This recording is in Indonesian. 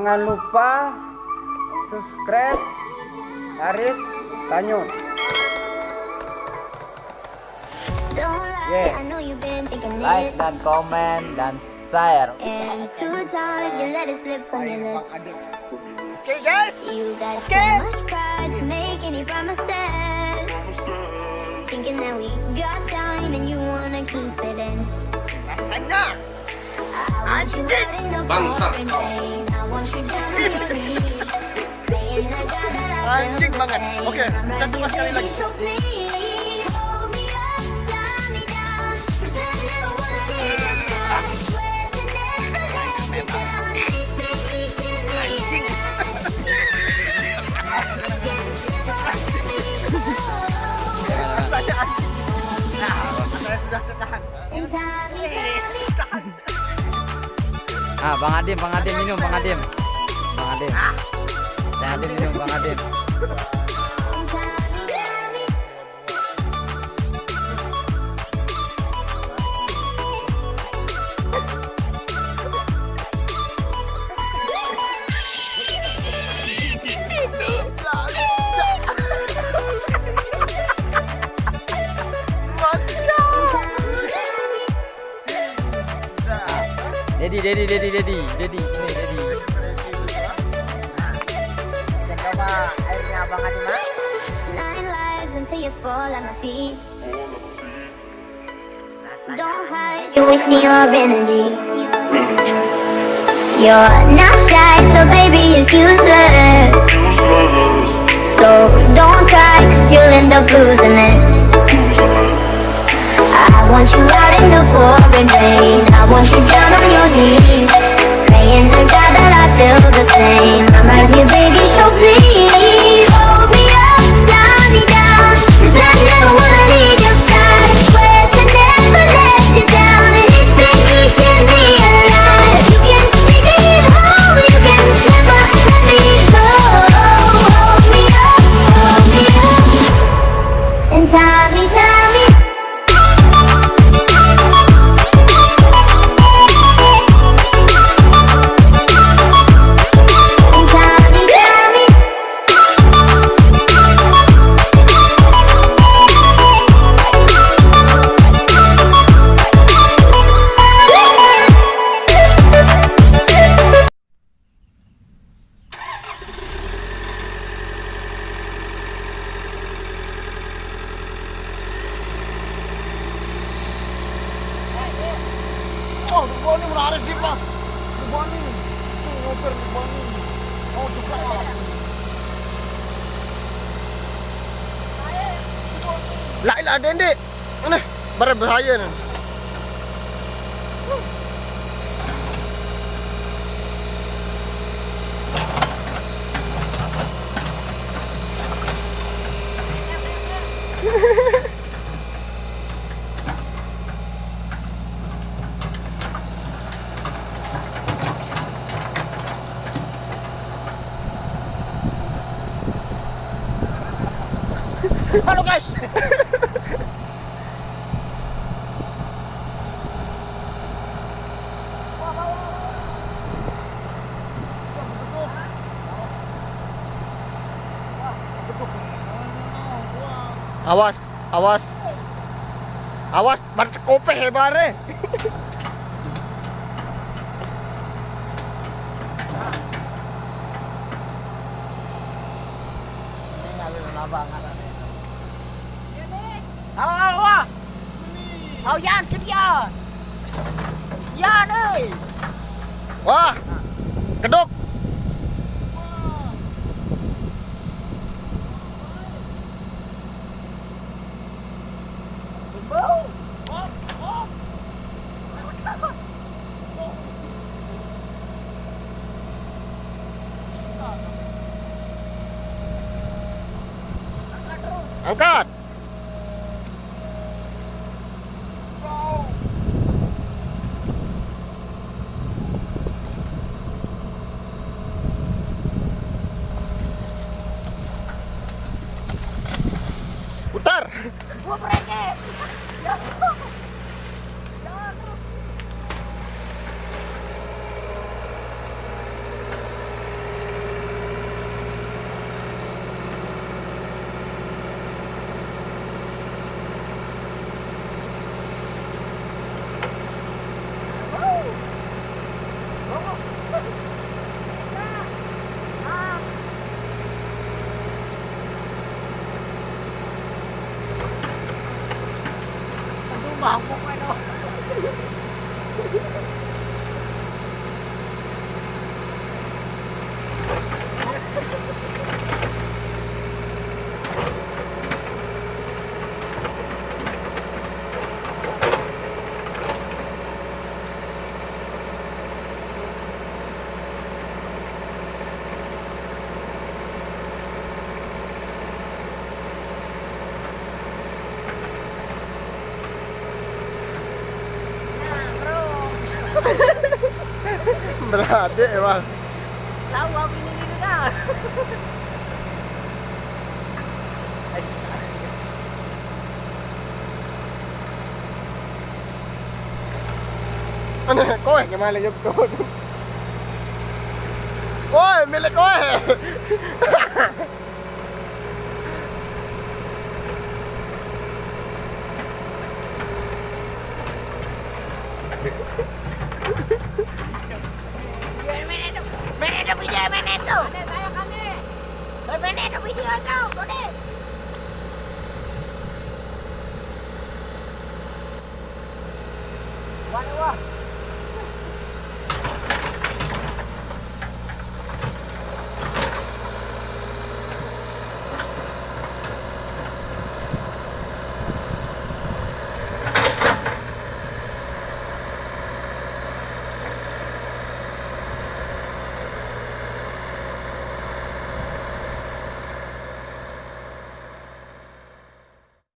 Jangan lupa subscribe Aris Tanyun. Yes. Like dan komen dan share. Oke guys. Okay. Rasanya anjing Bangsa. anjing banget. Oke, kita coba sekali lagi. Saya sudah ketahan. Bang Adim minum, Bang Adim. Bang Adim minum, Bang Adim. Dedi. Kita coba airnya Bang Adim. Don't hide, you're wasting your energy. You're not shy, so baby it's useless. So don't try, cause you'll end up losing it. I want you out in the pouring rain. I want you down on your knees, praying to God that I feel the same. I'm right here, baby, so please hold me up, tie me down, cause I never wanna leave your side. Swear to never let you down, and it's been eating me alive. You can take me home, you can never let me go. Hold me up, and tie me. Oh, depan ni murah sih Pak. Depan ni. Ngoper depan ni. Oh, depan. Lah dendek. Mana? Barang bahaya ni. Halo guys. Awas, bar kope hebare. Yan sekalian. Yan ơi. Wah, kedok. Angkat. Putar. Gua berhenti. mabuk ano. Berade emang. Tahu aku ini kan. Ano, kowe gimana yun ko? Kowe, milik kowe. Wah.